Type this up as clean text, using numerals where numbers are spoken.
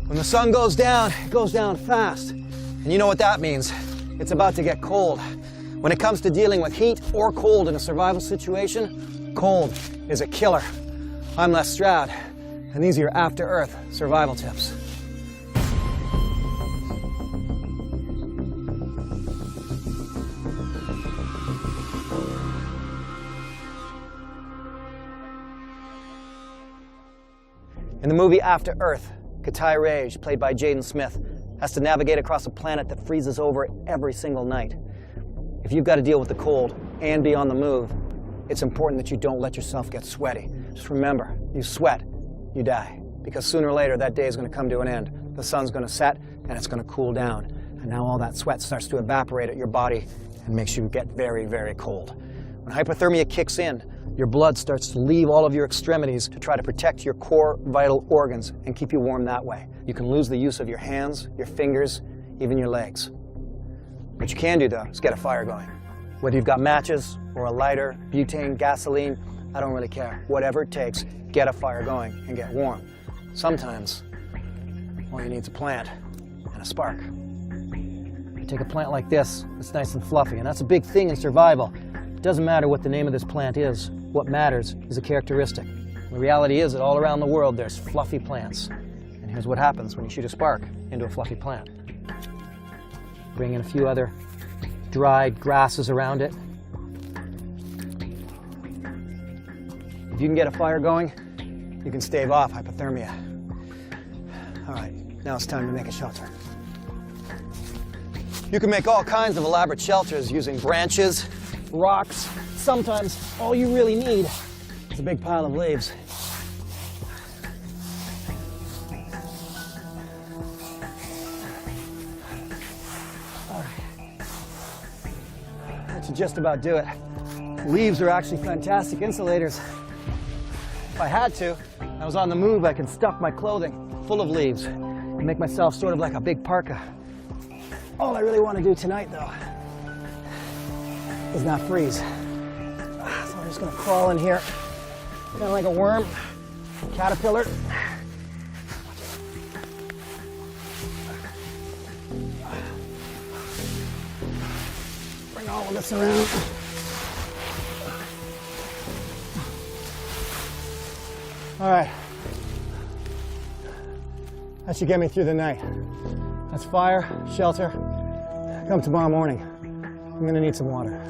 When the sun goes down, it goes down fast. And you know what that means. It's about to get cold. When it comes to dealing with heat or cold in a survival situation, cold is a killer. I'm Les Stroud, and these are your after-Earth survival tips. In the movie After Earth, Katai Rage, played by Jaden Smith, has to navigate across a planet that freezes over every single night. If you've got to deal with the cold and be on the move, it's important that you don't let yourself get sweaty. Just remember, you sweat, you die. Because sooner or later, that day is going to come to an end. The sun's going to set, and it's going to cool down. And now all that sweat starts to evaporate at your body and makes you get very, very cold. When hypothermia kicks in, your blood starts to leave all of your extremities to try to protect your core vital organs and keep you warm that way. You can lose the use of your hands, your fingers, even your legs. What you can do, though, is get a fire going. Whether you've got matches or a lighter, butane, gasoline, I don't really care. Whatever it takes, get a fire going and get warm. Sometimes, all you need is a plant and a spark. You take a plant like this, it's nice and fluffy, and that's a big thing in survival. It doesn't matter what the name of this plant is. What matters is a characteristic. The reality is that all around the world there's fluffy plants. And here's what happens when you shoot a spark into a fluffy plant. Bring in a few other dried grasses around it. If you can get a fire going, you can stave off hypothermia. All right, now it's time to make a shelter. You can make all kinds of elaborate shelters using branches, rocks. Sometimes all you really need is a big pile of leaves. All right. That should just about do it. Leaves are actually fantastic insulators. If I had to, I was on the move, I can stuff my clothing full of leaves and make myself sort of like a big parka. All I really want to do tonight, though, is not freeze. So I'm just going to crawl in here, kind of like a worm, caterpillar. Bring all of this around. All right. That should get me through the night. That's fire, shelter. Come tomorrow morning. I'm going to need some water.